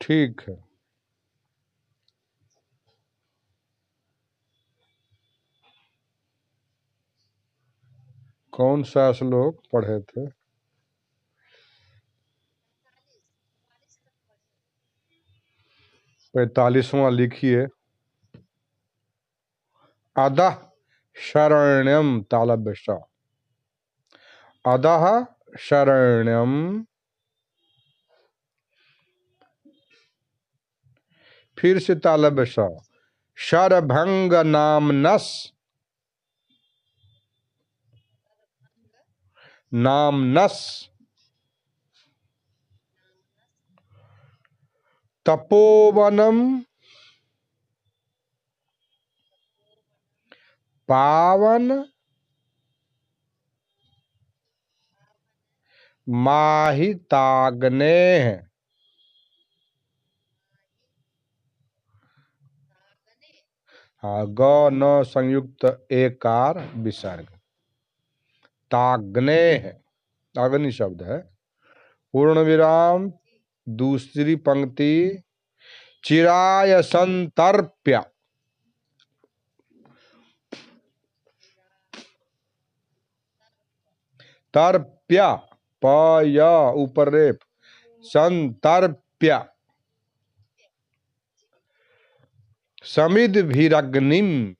ठीक है। कौन सा श्लोक पढ़े थे? 45वां लिखिए। अधः शरण्यम तालव्यसा। अधः शरण्यम, फिर से तालव्यसा। शरभंग नामनस, नामनस तपोवनम पावन माहिताग्ने। हाँ, ग न संयुक्त एकार विसर्ग। ताग्ने है, अग्नि शब्द है। पूर्ण विराम, दूसरी पंक्ति। चिराय संतर्प्य, तर्प्य, पय ऊपर रेप, संतर्प्य समिद भीरग्निम,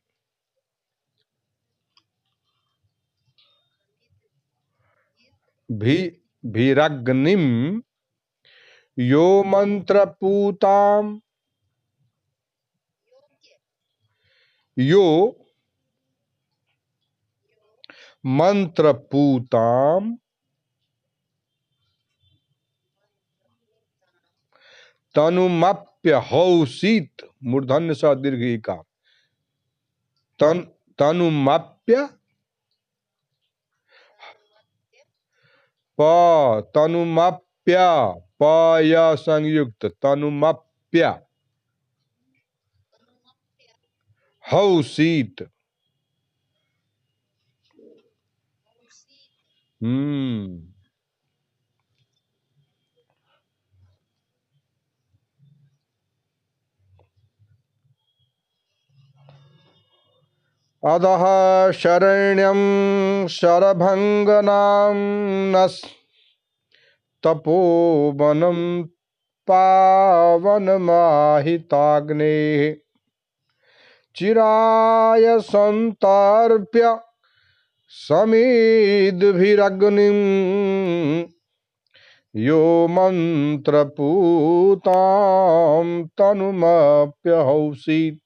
भीरग्निम यो मंत्रपूताम, यो मंत्रपूताम तनुमप्य हौसीत, मूर्धन्य स दीर्घ का तनुमप्य, प तनुमप्य, पय संयुक्त तनुमप्य हौसीत। अधः शरण्यं शरभंगनाम्नस् तपोवनं पावनमाहिताग्नेः चिराय संतर्प्य समिद्भिरग्निं यो मंत्रपूतां तनुमप्यहौसीत्।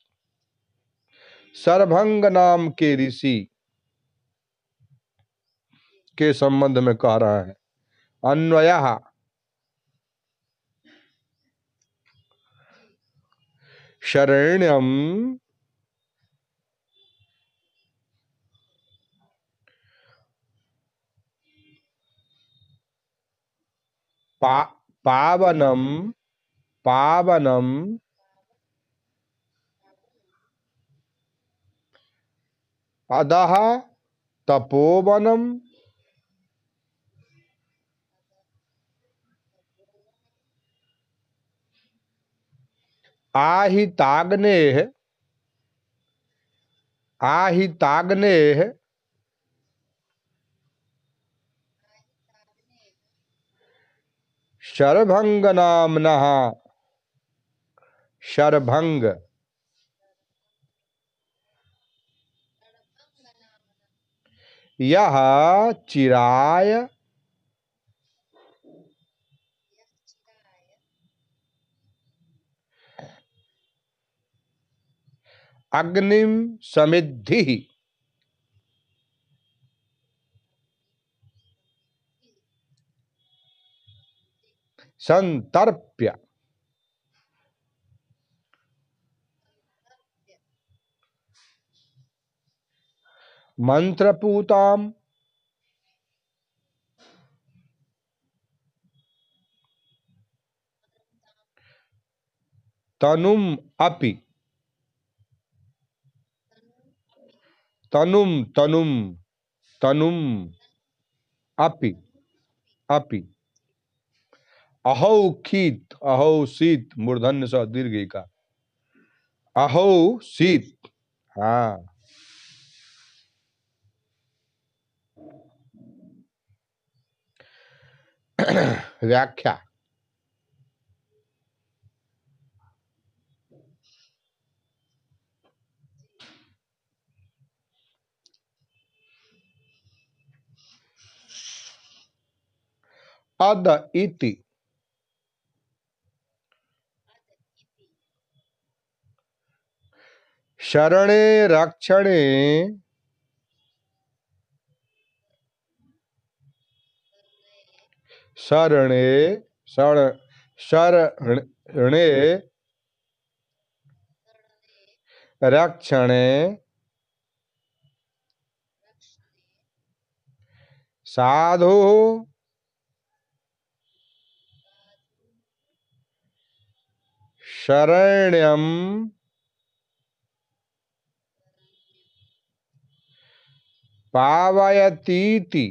शरभंग नाम के ऋषि के संबंध में कह रहा है। अन्वयः शरण्यम पावनम, पावनम अधः तपोवनम आहिताग्नेः, आहिताग्नेः शरभंग नामनः, शरभंग यह चिराय अग्निम समिद्धि संतर्प्य मंत्रपूताम तनुम अपि, तनुम तनुम तनुम अपि, अपि अहौ खीत, अहौ शीत, मूर्धन्य स दीर्घ का, अहौ शीत। हाँ। व्याख्या। अद इति शरणे रक्षणे शरणे शरणे रक्षणे साधु शरण्यम पावयतीति।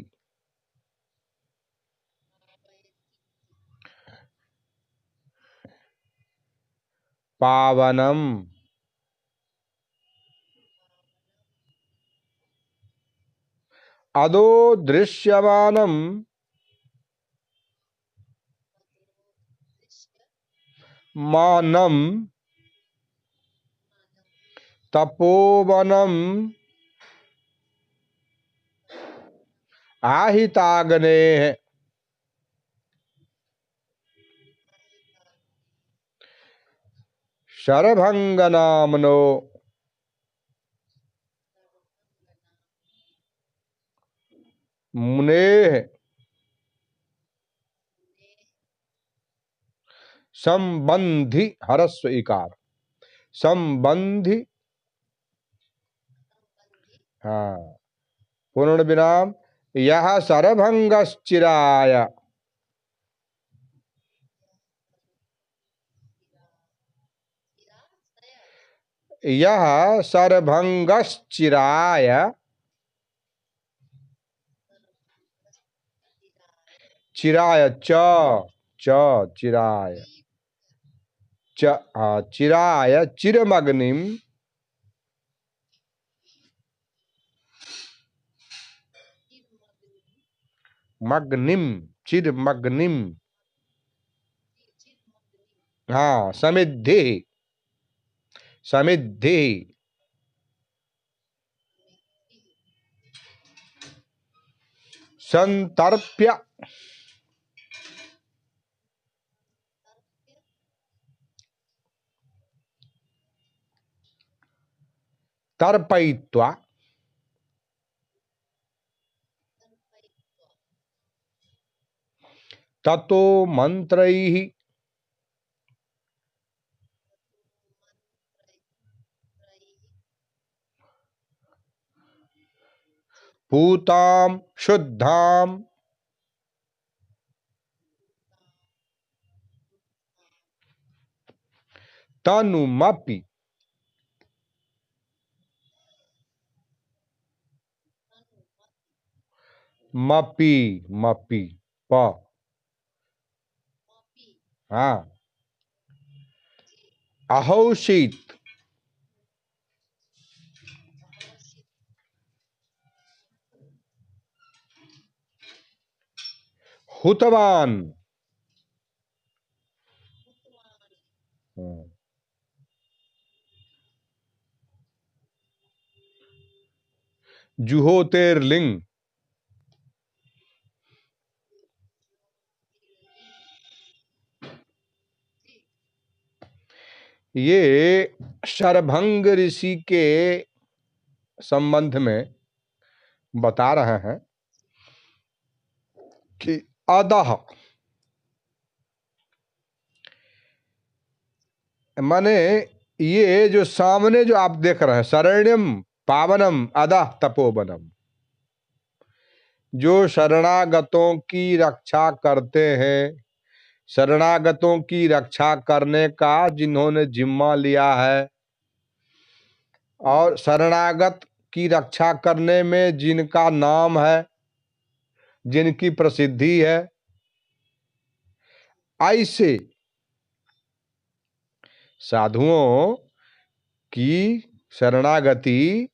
पावनम अदो दृश्यमानम मानम तपोवनम आहिताग्ने शरभंगनामनो मुने संबंधी हरस्व इकार संबंधी। हाँ। पूर्ण विराम यह शरभंगश्चिराय, यह शरभंगश्चिराय चिराय च चिराय चिराय चिरमग्निम मग्निम चिरमग्निम। हाँ समिद्धि समिद्धि संतर्प्य तर्पयित्वा ततो मंत्रैः पूतां शुद्धां तनुमपि मपि मपि प। हाँ। अहौषित हुतवान। जुहोतेर्लिंग ये शरभंग ऋषि के संबंध में बता रहे हैं कि अदह माने ये जो सामने जो आप देख रहे हैं शरण्यम पावनम अदह तपोवनम, जो शरणागतों की रक्षा करते हैं, शरणागतों की रक्षा करने का जिन्होंने जिम्मा लिया है और शरणागत की रक्षा करने में जिनका नाम है, जिनकी प्रसिद्धि है, ऐसे साधुओं की शरणागति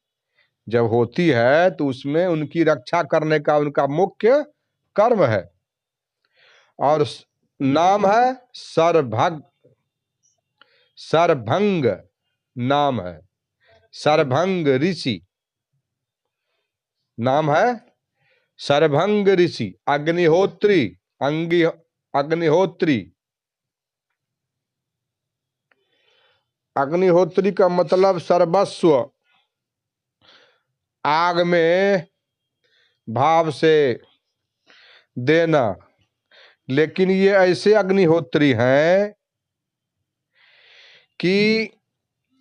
जब होती है तो उसमें उनकी रक्षा करने का उनका मुख्य कर्म है, और नाम है सरभंग नाम है, सरभंग ऋषि नाम है, सरभंग ऋषि। अग्निहोत्री, अग्निहोत्री, अग्निहोत्री का मतलब सर्वस्व, आग में भाव से देना। लेकिन ये ऐसे अग्निहोत्री हैं कि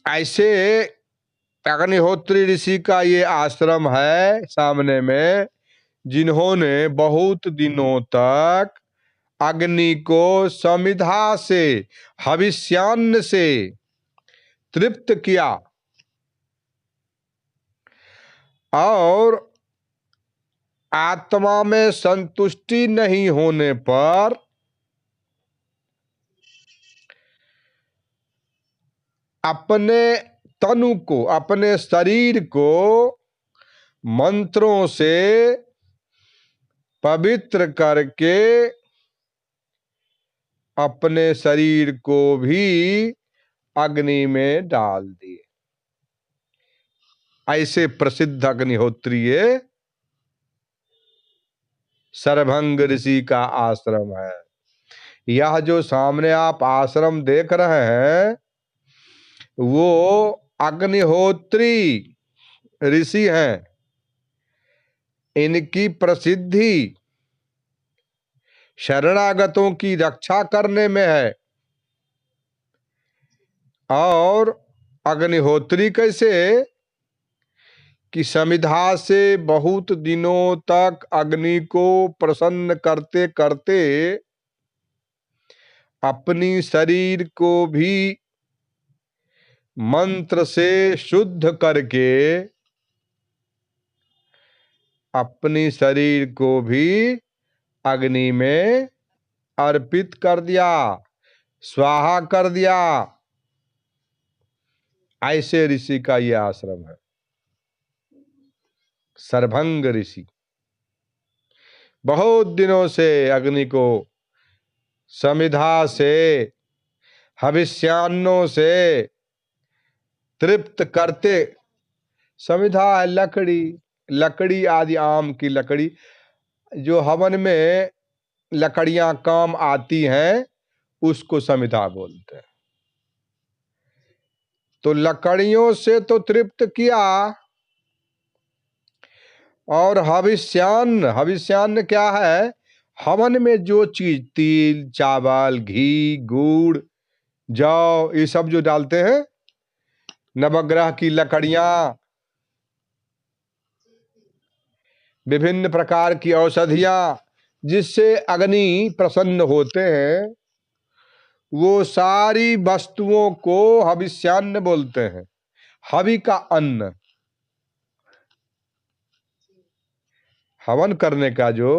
ऐसे अग्निहोत्री ऋषि का ये आश्रम है सामने में, जिन्होंने बहुत दिनों तक अग्नि को समिधा से, हविष्यान्न से तृप्त किया, और आत्मा में संतुष्टि नहीं होने पर अपने तनु को, अपने शरीर को मंत्रों से पवित्र करके अपने शरीर को भी अग्नि में डाल दिए। ऐसे प्रसिद्ध अग्निहोत्री ये सरभंग ऋषि का आश्रम है। यह जो सामने आप आश्रम देख रहे हैं वो अग्निहोत्री ऋषि हैं। इनकी प्रसिद्धि शरणागतों की रक्षा करने में है। और अग्निहोत्री कैसे कि समिधा से बहुत दिनों तक अग्नि को प्रसन्न करते करते अपनी शरीर को भी मंत्र से शुद्ध करके अपनी शरीर को भी अग्नि में अर्पित कर दिया, स्वाहा कर दिया। ऐसे ऋषि का यह आश्रम है, सरभंग ऋषि। बहुत दिनों से अग्नि को समिधा से, हविष्यान्नों से तृप्त करते। समिधा है लकड़ी, लकड़ी आदि, आम की लकड़ी जो हवन में लकड़ियां काम आती हैं उसको समिधा बोलते हैं। तो लकड़ियों से तो तृप्त किया, और हविष्यान्न, हविष्यान्न क्या है? हवन में जो चीज, तिल, चावल, घी, गुड़, जौ, ये सब जो डालते हैं, नवग्रह की लकड़ियां, विभिन्न प्रकार की औषधियां जिससे अग्नि प्रसन्न होते हैं, वो सारी वस्तुओं को हविष्यान्न बोलते हैं। हवि का अन्न, हवन करने का जो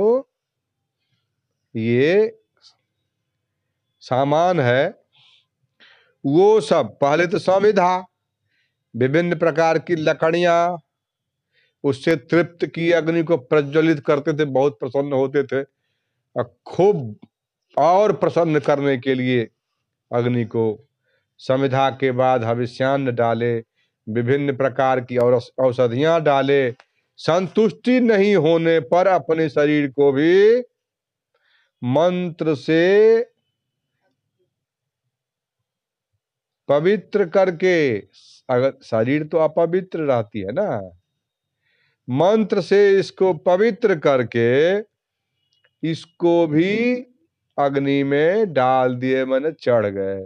ये सामान है वो सब पहले तो समिधा, विभिन्न प्रकार की लकड़ियां, उससे तृप्त की अग्नि को प्रज्वलित करते थे, बहुत प्रसन्न होते थे। खूब और प्रसन्न करने के लिए अग्नि को समिधा के बाद हविष्यान्न डाले, विभिन्न प्रकार की औषधियां डाले। संतुष्टि नहीं होने पर अपने शरीर को भी मंत्र से पवित्र करके, अगर शरीर तो अपवित्र रहती है ना, मंत्र से इसको पवित्र करके इसको भी अग्नि में डाल दिए, मैंने चढ़ गए।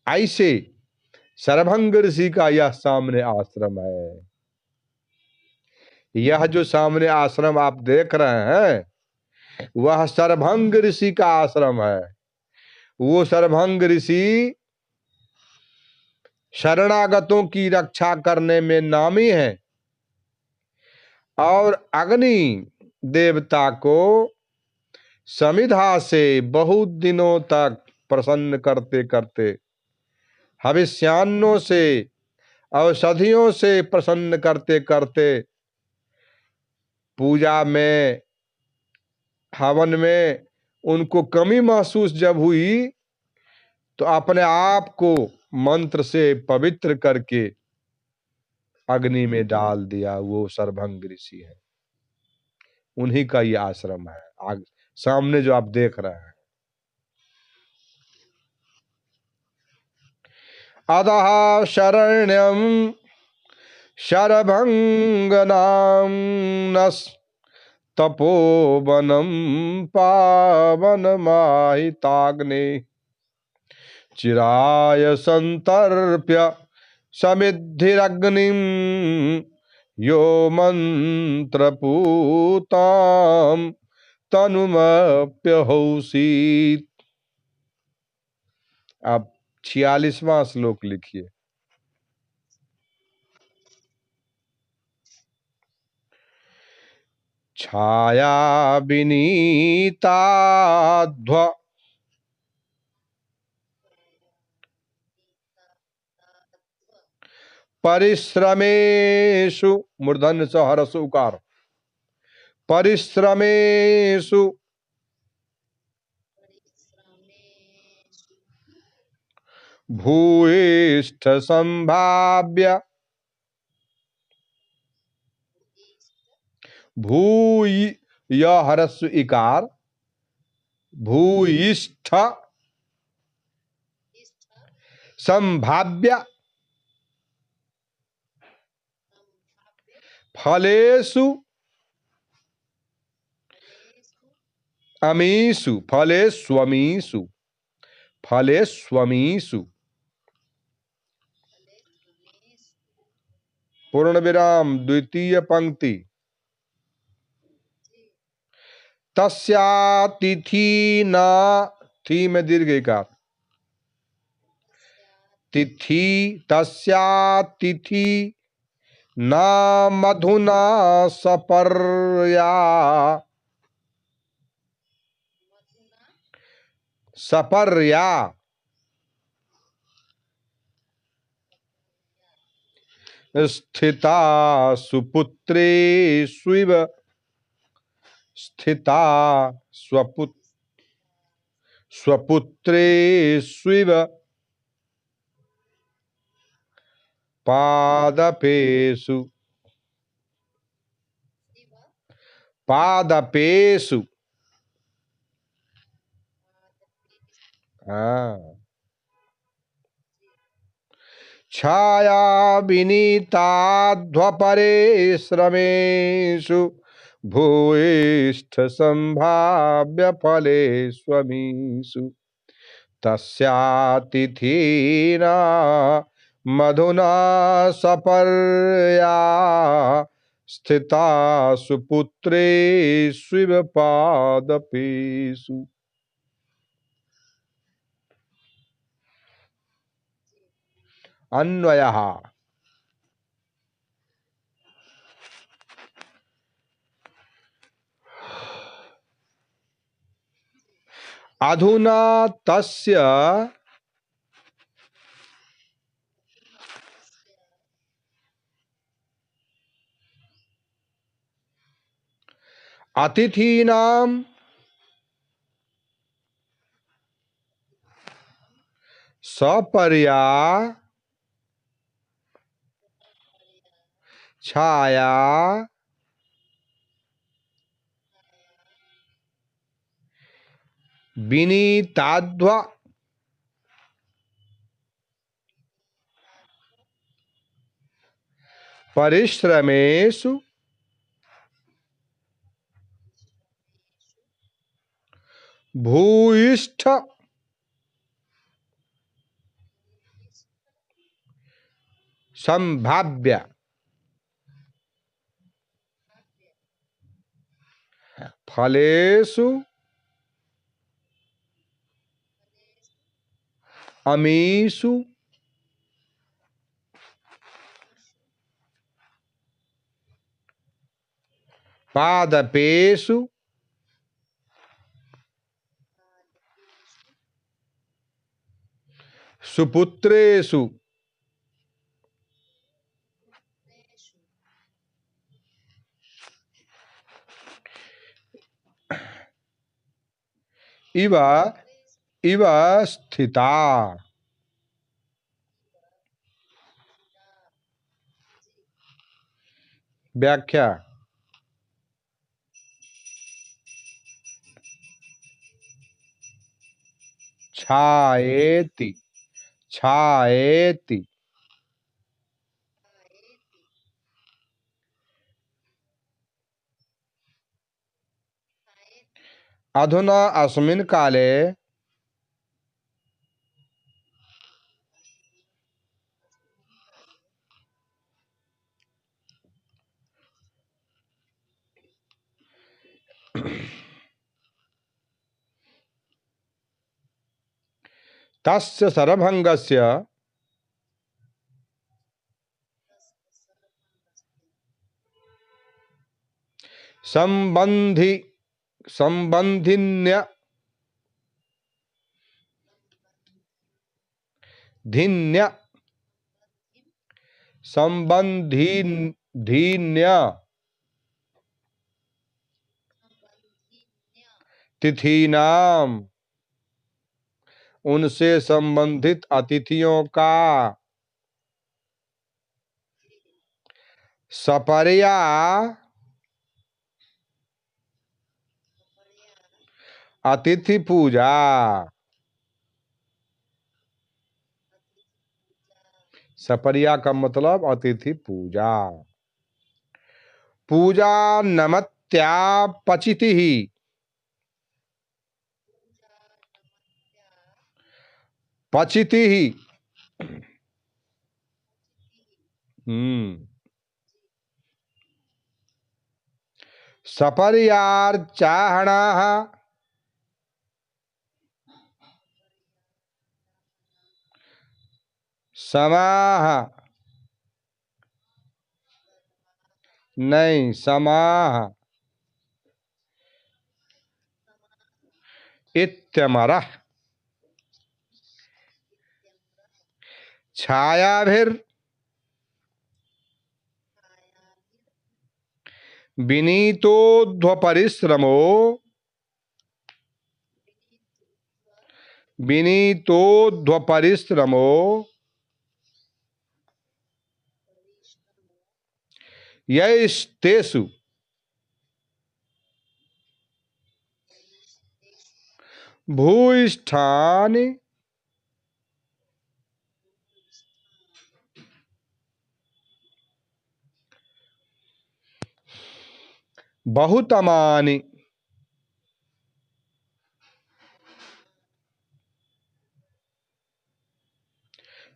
ऐसे सरभंग ऋषि का यह सामने आश्रम है। यह जो सामने आश्रम आप देख रहे हैं वह सरभंग ऋषि का आश्रम है। वो सरभंग ऋषि शरणागतों की रक्षा करने में नामी है, और अग्नि देवता को समिधा से बहुत दिनों तक प्रसन्न करते करते, हविष्यान्नों से, औषधियों से प्रसन्न करते करते, पूजा में, हवन में उनको कमी महसूस जब हुई तो अपने आप को मंत्र से पवित्र करके अग्नि में डाल दिया। वो सर्वभंग ऋषि है, उन्हीं का ये आश्रम है आग सामने जो आप देख रहे हैं। अतः शरण्यम शरभंग नाम तपोवनम पावनमाहिताग्ने चिराय संतर्प्य समिद्धिरग्निम यो मंत्रपूताम तनुमप्यहोसीत। आप 46वां श्लोक लिखिए। छाया विनीताध्व परिश्रमेषु, मूर्धन्य स हरस उकार, परिश्रमेषु भूयिष्ठ संभाव्य, भूय य हरस्व इकार, भूयिष्ठ संभाव्य फलेषु अमीषु, फलेष्वमीषु, फलेष्वमीषु, पूर्ण विराम द्वितीय पंक्ति। तस्यातिथि न, थी में दीर्घ इकार, तिथि, तस्यातिथि न मधुना सपर्या, सपर्या स्थिता सुपुत्रेष्विव, स्थिता स्वपुत्रेष्विव पादपेषु, पादपेषु, छाया विनीताध्वपरिश्रमेषु भूयिष्ठ संभाव्य फलेष्वमीषु तस्यातिथीना मधुना सपर्या स्थिता सुपुत्रेष्विव पादपेषु। अन्वयः अधुना तस्य अतिथीनां सपर्या छाया विनीताध्व परिश्रमेषु भूयिष्ठ संभाव्य फलेषु अमीषु पादपेषु सुपुत्रेषु इव इव स्थिता। व्याख्या। छायेति छायेति। अधुना अस्मिन् काले तस्य शरभङ्गस्य संबंधिन्य धिन्य संबंधिन्य तिथीनाम उनसे संबंधित अतिथियों का सपर्या अतिथि पूजा। सपर्या का मतलब अतिथि पूजा। पूजा नमत्या पचिति ही पचिति ही। सपर्यार्चाहणाः समाः नहीं समाः इत्यमरः। छायाभिर विनीतोध्वपरिश्रमो विनीतोध्वपरिश्रमो यैस्तेषु भूयिष्ठानि बहुतमानि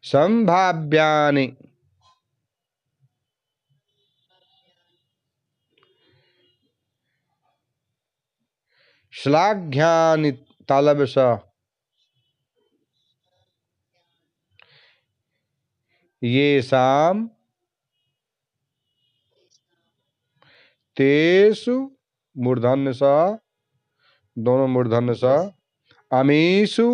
संभाव्यानि श्लाघ्यानि तलवश येषाम् तेषु मूर्धन्य स दोनों मूर्धन्य स अमीषु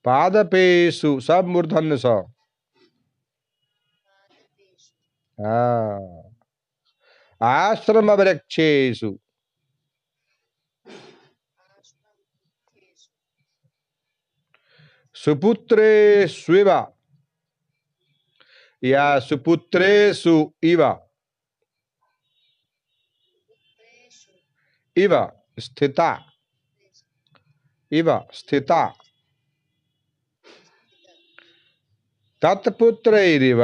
पादपेषु सब मूर्धन्य स। आश्रम वृक्षेषु सुपुत्रेष्विव या सुपुत्रेषु इव इव स्थिता इव स्थिता तत्पुत्रैरिव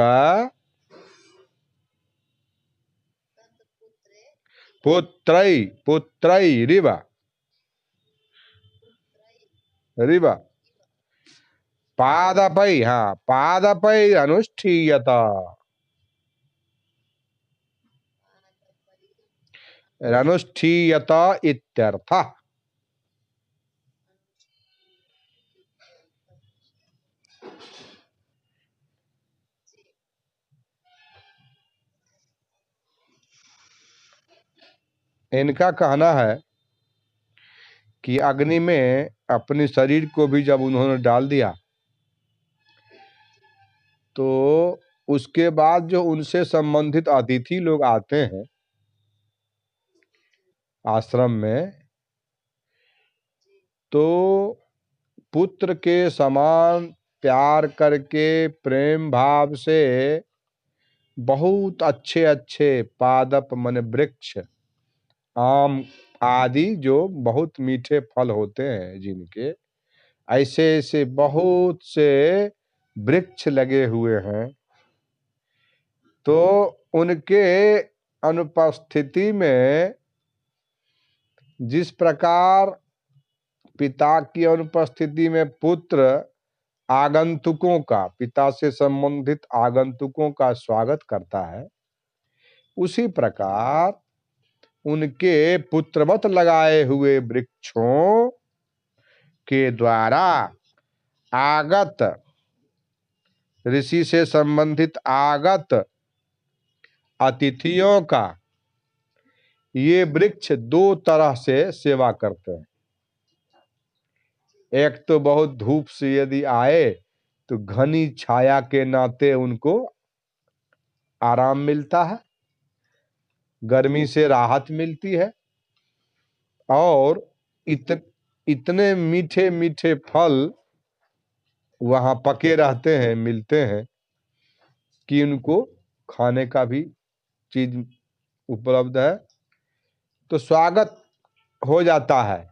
पुत्रैरिव रिव पादपै पादपै अनुष्ठीयत अनुष्ठीयत इत्यर्थः। इनका कहना है कि अग्नि में अपने शरीर को भी जब उन्होंने डाल दिया तो उसके बाद जो उनसे संबंधित अतिथि लोग आते हैं आश्रम में, तो पुत्र के समान प्यार करके प्रेम भाव से बहुत अच्छे अच्छे पादप मन वृक्ष, आम आदि जो बहुत मीठे फल होते हैं जिनके, ऐसे ऐसे बहुत से वृक्ष लगे हुए हैं। तो उनके अनुपस्थिति में जिस प्रकार पिता की अनुपस्थिति में पुत्र आगंतुकों का, पिता से संबंधित आगंतुकों का स्वागत करता है, उसी प्रकार उनके पुत्रवत लगाए हुए वृक्षों के द्वारा आगत, ऋषि से संबंधित आगत अतिथियों का ये वृक्ष दो तरह से सेवा करते हैं। एक तो बहुत धूप से यदि आए तो घनी छाया के नाते उनको आराम मिलता है, गर्मी से राहत मिलती है, और इतने मीठे मीठे फल वहां पके रहते हैं, मिलते हैं कि उनको खाने का भी चीज उपलब्ध है। तो स्वागत हो जाता है।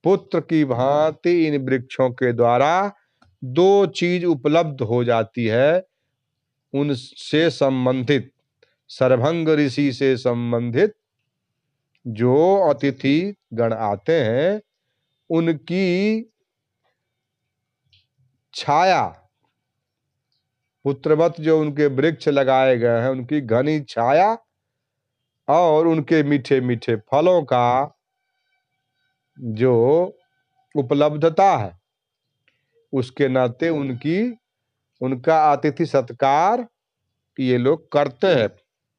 पुत्र की भांति इन वृक्षों के द्वारा दो चीज उपलब्ध हो जाती है, उनसे संबंधित, सर्वभंग ऋषि से संबंधित जो अतिथि गण आते हैं उनकी छाया, पुत्रवत जो उनके वृक्ष लगाए गए हैं उनकी घनी छाया और उनके मीठे मीठे फलों का जो उपलब्धता है, उसके नाते उनका अतिथि सत्कार ये लोग करते हैं।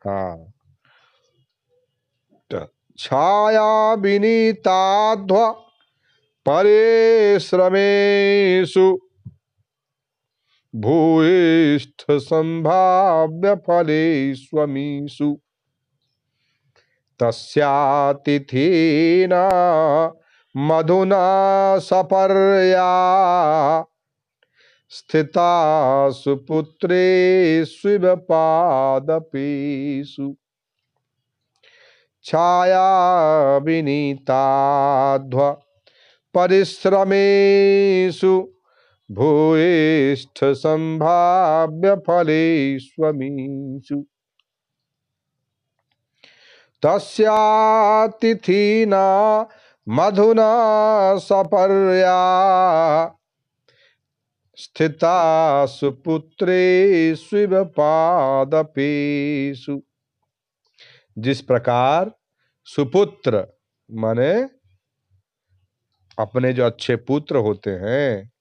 हाँ, छाया विनीताध्व परिश्रमेषु भूयिष्ठ संभाव्य फलेष्वमीषु तस्यातिथीना मधुना सपर्या स्थिता सुपुत्रेष्विव पादपेषु। छाया विनीताध्व परिश्रमेषु भूयिष्ठ संभाव्य फलेष्वमीषु तस्यातिथीना मधुना सपर्या स्थिता सुपुत्रेष्विव पादपेषु। जिस प्रकार सुपुत्र माने अपने जो अच्छे पुत्र होते हैं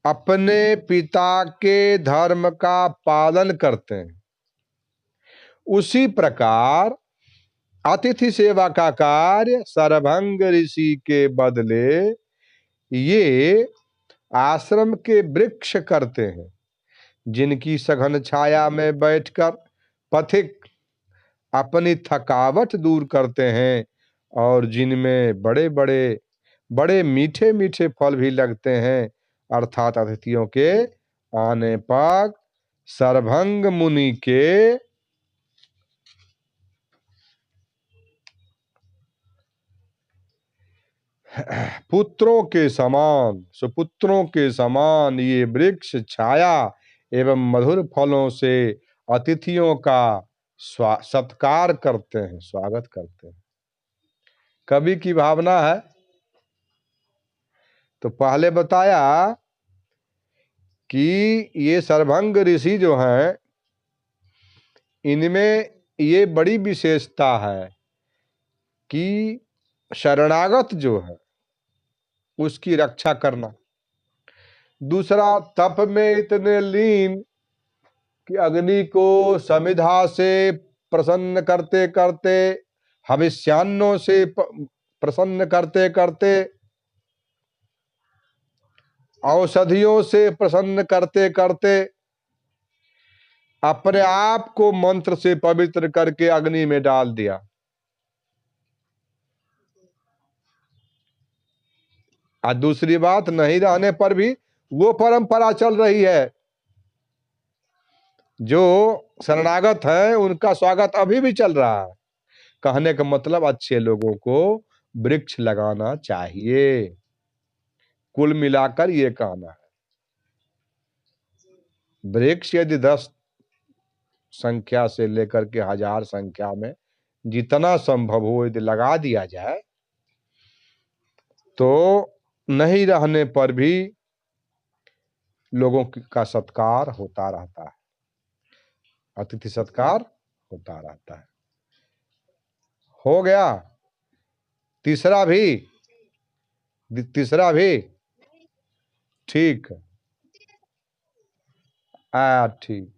अपने पिता के धर्म का पालन करते हैं, उसी प्रकार अतिथि सेवा का कार्य सर्वभंग ऋषि के बदले ये आश्रम के वृक्ष करते हैं, जिनकी सघन छाया में बैठकर पथिक अपनी थकावट दूर करते हैं और जिनमें बड़े मीठे मीठे फल भी लगते हैं, अर्थात अतिथियों के आने पर सर्वभंग मुनि के पुत्रों के समान, सुपुत्रों के समान ये वृक्ष छाया एवं मधुर फलों से अतिथियों का सत्कार करते हैं, स्वागत करते हैं। कवि की भावना है। तो पहले बताया कि ये सर्वभंग ऋषि जो हैं इनमें ये बड़ी विशेषता है कि शरणागत जो है उसकी रक्षा करना। दूसरा, तप में इतने लीन कि अग्नि को समिधा से प्रसन्न करते करते, हविष्यान्नों से प्रसन्न करते करते औषधियों से प्रसन्न करते करते अपने आप को मंत्र से पवित्र करके अग्नि में डाल दिया। और दूसरी बात, नहीं रहने पर भी वो परंपरा चल रही है। जो शरणागत है उनका स्वागत अभी भी चल रहा है। कहने का मतलब अच्छे लोगों को वृक्ष लगाना चाहिए। कुल मिलाकर ये कहना है। वृक्ष यदि 10 संख्या से लेकर के 1000 संख्या में जितना संभव हो यदि लगा दिया जाए तो नहीं रहने पर भी लोगों का सत्कार होता रहता है, अतिथि सत्कार होता रहता है। हो गया? तीसरा भी ठीक। ठीक।